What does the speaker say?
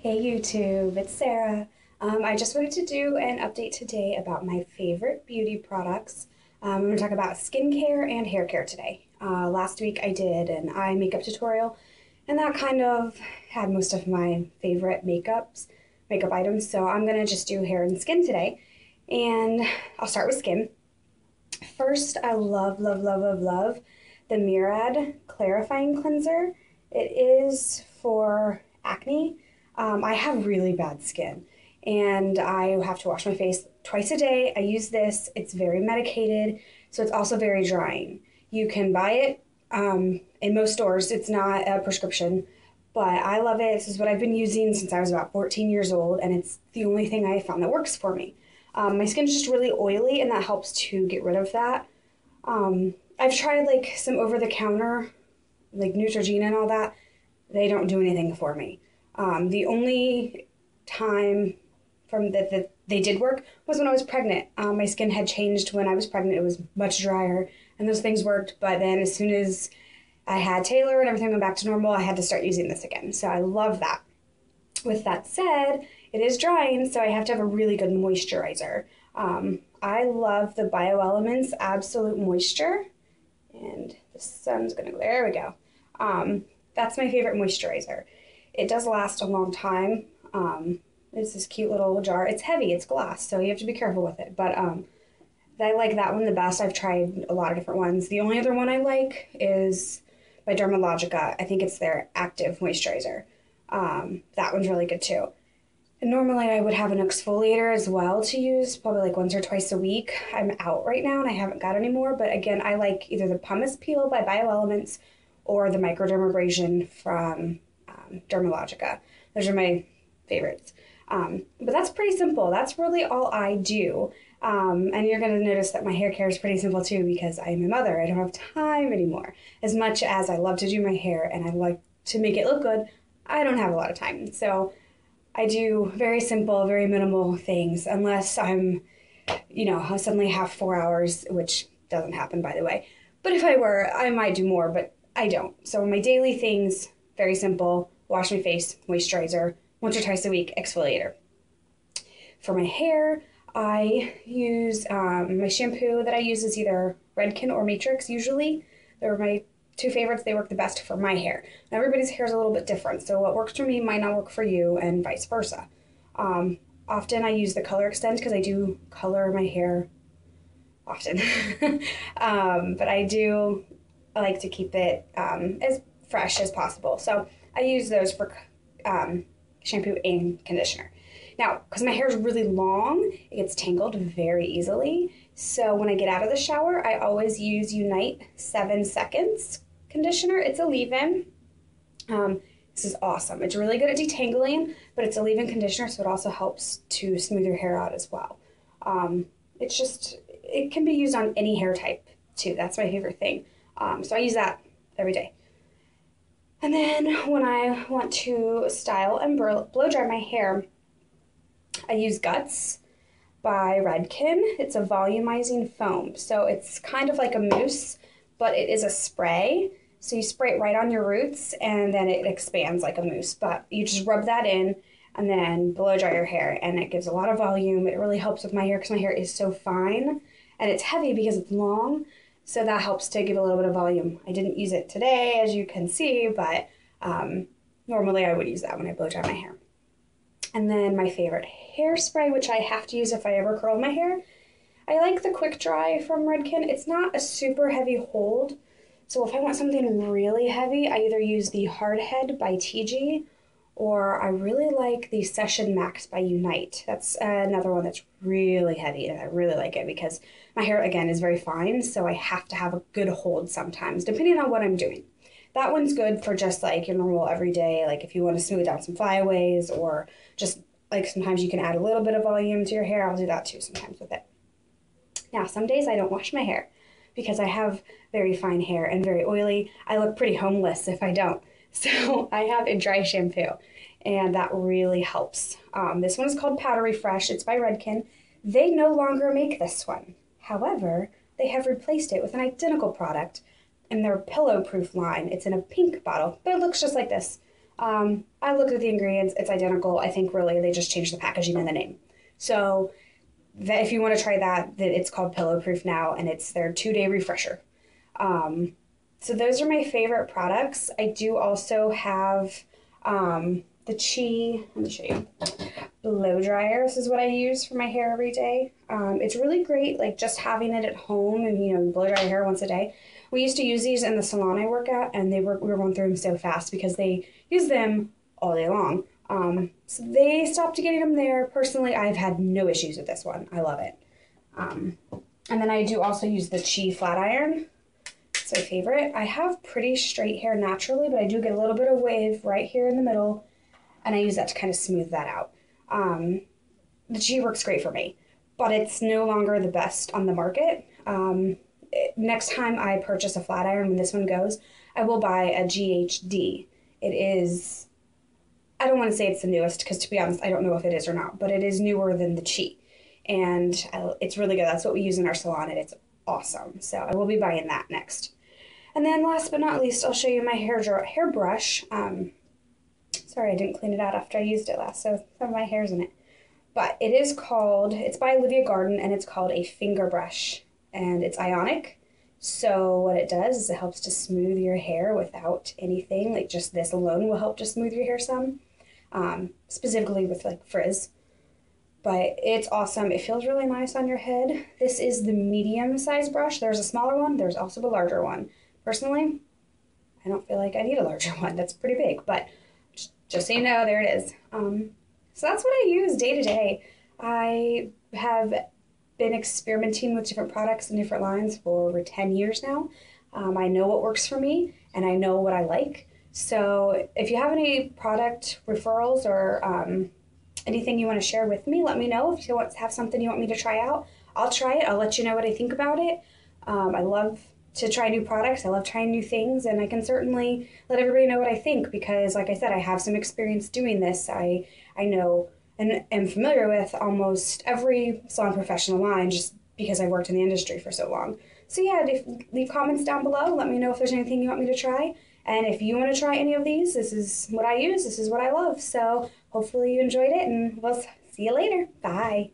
Hey YouTube, it's Sarah. I just wanted to do an update today about my favorite beauty products. I'm going to talk about skincare and hair care today. Last week I did an eye makeup tutorial, and that kind of had most of my favorite makeup items. So I'm going to just do hair and skin today, and I'll start with skin. First, I love the Murad Clarifying Cleanser. It is for acne. I have really bad skin and I have to wash my face twice a day. I use this. It's very medicated, so it's also very drying. You can buy it in most stores. It's not a prescription, but I love it. This is what I've been using since I was about 14 years old, and it's the only thing I found that works for me. My skin's just really oily, and that helps to get rid of that. I've tried like some over-the-counter, like Neutrogena and all that. They don't do anything for me. The only time from that they did work was when I was pregnant. My skin had changed when I was pregnant. It was much drier, and those things worked. But then as soon as I had Taylor and everything went back to normal, I had to start using this again. So I love that. With that said, it is drying, so I have to have a really good moisturizer. I love the BioElements Absolute Moisture, and the sun's gonna go, there we go. That's my favorite moisturizer. It does last a long time. It's this cute little jar. It's heavy, it's glass, so you have to be careful with it. But I like that one the best. I've tried a lot of different ones. The only other one I like is by Dermalogica. I think it's their active moisturizer. That one's really good too. And normally I would have an exfoliator as well to use, probably like once or twice a week. I'm out right now and I haven't got any more, but again, I like either the Pumice Peel by BioElements or the Microdermabrasion from Dermalogica. Those are my favorites. But that's pretty simple. That's really all I do. And you're going to notice that my hair care is pretty simple too, because I am a mother. I don't have time anymore. As much as I love to do my hair and I like to make it look good, I don't have a lot of time. So I do very simple, very minimal things, unless I'm, I suddenly have 4 hours, which doesn't happen, by the way. But if I were, I might do more, but I don't. So my daily things, very simple: wash my face, moisturizer, once or twice a week, exfoliator. For my hair, I use my shampoo that I use is either Redken or Matrix usually. They're my two favorites. They work the best for my hair. Now, everybody's hair is a little bit different, so what works for me might not work for you, and vice versa. Often I use the Color Extend because I do color my hair often. But I like to keep it as fresh as possible. So I use those for shampoo and conditioner. Now, because my hair is really long, it gets tangled very easily. So when I get out of the shower, I always use Unite 7 Seconds conditioner. It's a leave-in. This is awesome. It's really good at detangling, but it's a leave-in conditioner, so it also helps to smooth your hair out as well. It can be used on any hair type too. That's my favorite thing. So I use that every day. And then when I want to style and blow dry my hair, I use Guts by Redken. It's a volumizing foam. So it's kind of like a mousse, but it is a spray. So you spray it right on your roots and then it expands like a mousse. But you just rub that in and then blow dry your hair, and it gives a lot of volume. It really helps with my hair because my hair is so fine and it's heavy because it's long. So that helps to give a little bit of volume. I didn't use it today, as you can see, but normally I would use that when I blow dry my hair. And then my favorite hairspray, which I have to use if I ever curl my hair. I like the Quick Dry from Redken. It's not a super heavy hold, so if I want something really heavy, I either use the Hard Head by TG, or I really like the Session Max by Unite. That's another one that's really heavy, and I really like it because my hair, again, is very fine, so I have to have a good hold sometimes, depending on what I'm doing. That one's good for just like your normal everyday, like if you want to smooth out some flyaways, or just like sometimes you can add a little bit of volume to your hair. I'll do that too sometimes with it. Now, some days I don't wash my hair because I have very fine hair and very oily. I look pretty homeless if I don't. So I have a dry shampoo, and that really helps. This one is called Powder Refresh. It's by Redken. They no longer make this one. However, they have replaced it with an identical product in their pillow proof line. It's in a pink bottle, but it looks just like this. I looked at the ingredients, it's identical. I think really they just changed the packaging and the name. So that if you want to try that, it's called Pillow Proof now, and it's their 2-day refresher. So those are my favorite products. I do also have the Chi, let me show you, blow dryer. This is what I use for my hair every day. It's really great, like just having it at home and, you know, blow dry your hair once a day. We used to use these in the salon I work at, and we were going through them so fast because they use them all day long. So they stopped getting them there. Personally, I've had no issues with this one. I love it. And then I do also use the Chi flat iron. It's my favorite. I have pretty straight hair naturally, but I do get a little bit of wave right here in the middle, and I use that to kind of smooth that out. The Chi works great for me, but it's no longer the best on the market. Next time I purchase a flat iron, when this one goes, I will buy a GHD. It is, I don't want to say it's the newest, because to be honest, I don't know if it is or not, but it is newer than the Chi. And it's really good. That's what we use in our salon, and it's awesome. So I will be buying that next. And then last but not least, I'll show you my hairbrush. Sorry, I didn't clean it out after I used it last, so some of my hair's in it. But it's by Olivia Garden, and it's called a finger brush, and it's ionic. So what it does is it helps to smooth your hair without anything. Like just this alone will help to smooth your hair some, specifically with like frizz. But it's awesome. It feels really nice on your head. This is the medium size brush. There's a smaller one. There's also a larger one. Personally, I don't feel like I need a larger one. That's pretty big, but just so you know, there it is. So that's what I use day to day. I have been experimenting with different products and different lines for over 10 years now. I know what works for me, and I know what I like. So if you have any product referrals or anything you want to share with me, let me know. If you have something you want me to try out, I'll try it. I'll let you know what I think about it. I love to try new products. I love trying new things, and I can certainly let everybody know what I think because, like I said, I have some experience doing this. I know and am familiar with almost every salon professional line just because I worked in the industry for so long. So yeah, leave comments down below. Let me know if there's anything you want me to try. And if you want to try any of these, this is what I use. This is what I love. So hopefully you enjoyed it, and we'll see you later. Bye.